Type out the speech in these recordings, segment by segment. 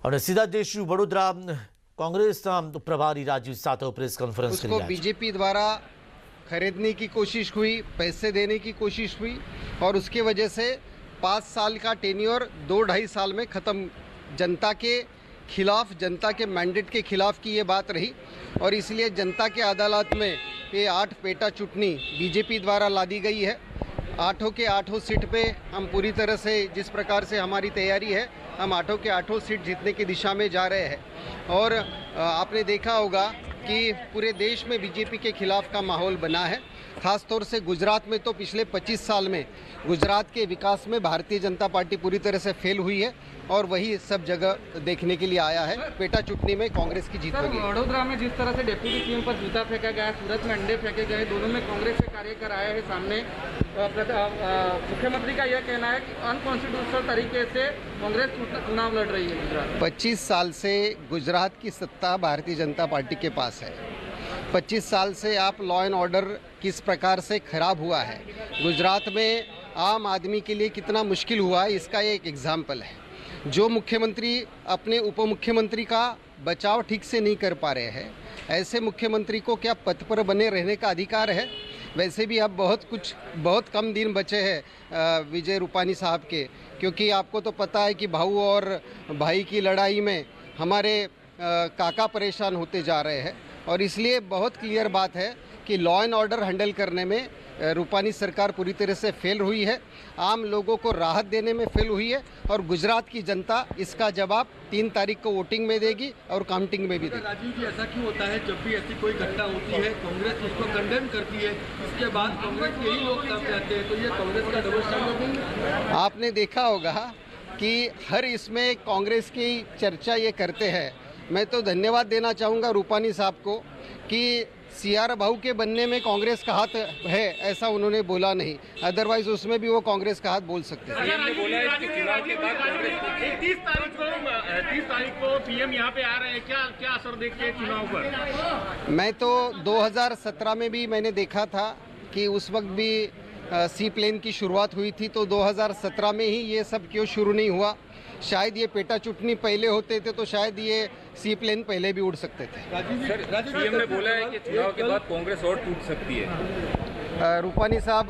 और सीधा देश वडोदरा कांग्रेस प्रभारी राजीव सातव प्रेस कॉन्फ्रेंस उसको बीजेपी द्वारा खरीदने की कोशिश हुई, पैसे देने की कोशिश हुई और उसके वजह से 5 साल का टेन्योर 2-2.5 साल में ख़त्म। जनता के खिलाफ, जनता के मैंडेट के खिलाफ की ये बात रही और इसलिए जनता के अदालत में ये 8 पेटा चुटनी बीजेपी द्वारा लादी गई है। 8 के 8 सीट पे हम पूरी तरह से, जिस प्रकार से हमारी तैयारी है, हम 8 के 8 सीट जीतने की दिशा में जा रहे हैं। और आपने देखा होगा कि पूरे देश में बीजेपी के खिलाफ का माहौल बना है। खास तौर से गुजरात में तो पिछले 25 साल में गुजरात के विकास में भारतीय जनता पार्टी पूरी तरह से फेल हुई है और वही सब जगह देखने के लिए आया है। पेटा चुटनी में कांग्रेस की जीत होगी। वडोदरा में जिस तरह से डिप्टी सीएम पर जूता फेंका गया, सूरत में अंडे फेंके गए, दोनों में कांग्रेस के कार्यकर आए हैं सामने। मुख्यमंत्री का यह कहना है कि अनकॉन्स्टिट्यूशनल तरीके से कांग्रेस चुनाव लड़ रही है गुजरात। 25 साल से गुजरात की सत्ता भारतीय जनता पार्टी के पास है। 25 साल से आप लॉ एंड ऑर्डर किस प्रकार से खराब हुआ है, गुजरात में आम आदमी के लिए कितना मुश्किल हुआ है, इसका एक एग्जाम्पल है। जो मुख्यमंत्री अपने उप मुख्यमंत्री का बचाव ठीक से नहीं कर पा रहे हैं, ऐसे मुख्यमंत्री को क्या पद पर बने रहने का अधिकार है? वैसे भी अब बहुत कम दिन बचे हैं विजय रूपानी साहब के, क्योंकि आपको तो पता है कि भाऊ और भाई की लड़ाई में हमारे काका परेशान होते जा रहे हैं और इसलिए बहुत क्लियर बात है कि लॉ एंड ऑर्डर हैंडल करने में रूपानी सरकार पूरी तरह से फेल हुई है, आम लोगों को राहत देने में फेल हुई है और गुजरात की जनता इसका जवाब 3 तारीख को वोटिंग में देगी और काउंटिंग में भी देगी। राजीव जी, ऐसा क्यों होता है जब भी ऐसी कोई घटना होती है कांग्रेस उसको कंडेम करती है, इसके बाद कांग्रेस यही लोग सामने आते हैं, तो ये कांग्रेस का डबल स्टैंडर्ड नहीं? आपने देखा होगा कि हर इसमें कांग्रेस की चर्चा ये करते हैं। मैं तो धन्यवाद देना चाहूँगा रूपानी साहब को कि सीआर भाऊ के बनने में कांग्रेस का हाथ है, ऐसा उन्होंने बोला नहीं, अदरवाइज उसमें भी वो कांग्रेस का हाथ बोल सकते हैं। 30 तारीख को पीएम यहाँ पे आ रहे हैं, क्या असर देखते हैं चुनाव पर? मैं तो 2017 में भी मैंने देखा था कि उस वक्त भी सी प्लेन की शुरुआत हुई थी, तो 2017 में ही ये सब क्यों शुरू नहीं हुआ? शायद ये पेटा चुटनी पहले होते थे तो शायद ये सी प्लेन पहले भी उड़ सकते थे। सीएम ने बोला है कि चुनाव के बाद कांग्रेस और टूट सकती है। रूपानी साहब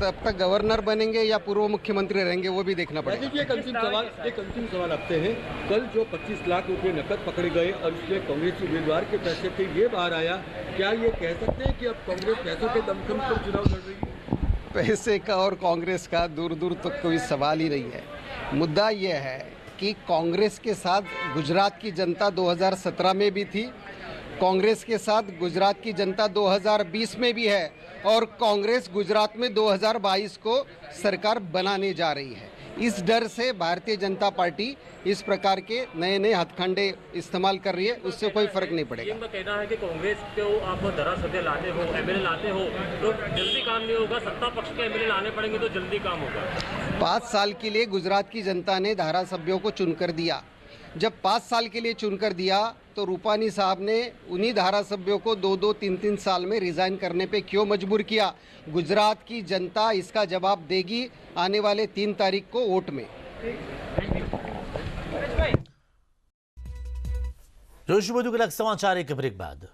तब तक गवर्नर बनेंगे या पूर्व मुख्यमंत्री रहेंगे, वो भी देखना पड़ेगा। एक अंतिम सवाल आपसे है, कल जो 25 लाख रुपए नकद पकड़े गए और इसमें कांग्रेस उम्मीदवार के पैसे थे, ये बाहर आया, क्या ये कह सकते हैं कि अब कांग्रेस पैसों के दमखम पर चुनाव लड़ रही है? पैसे का और कांग्रेस का दूर दूर तक कोई सवाल ही नहीं है। मुद्दा यह है कि कांग्रेस के साथ गुजरात की जनता 2017 में भी थी, कांग्रेस के साथ गुजरात की जनता 2020 में भी है और कांग्रेस गुजरात में 2022 को सरकार बनाने जा रही है। इस डर से भारतीय जनता पार्टी इस प्रकार के नए नए हथकंडे इस्तेमाल कर रही है, उससे कोई फर्क नहीं पड़ेगा। ये कहना है कि कांग्रेस को आप धारासभ्य लाते हो, एमएलए लाते हो तो जल्दी काम नहीं होगा, सत्ता पक्ष के एमएलए लाने पड़ेंगे तो जल्दी काम होगा। 5 साल के लिए गुजरात की जनता ने धारासभ्यों को चुनकर दिया। जब 5 साल के लिए चुनकर दिया तो रूपानी साहब ने उन्हीं धारासभ्यों को 2-2, 3-3 साल में रिजाइन करने पे क्यों मजबूर किया? गुजरात की जनता इसका जवाब देगी आने वाले 3 तारीख को वोट में। जोशी समाचार एक ब्रेक बाद।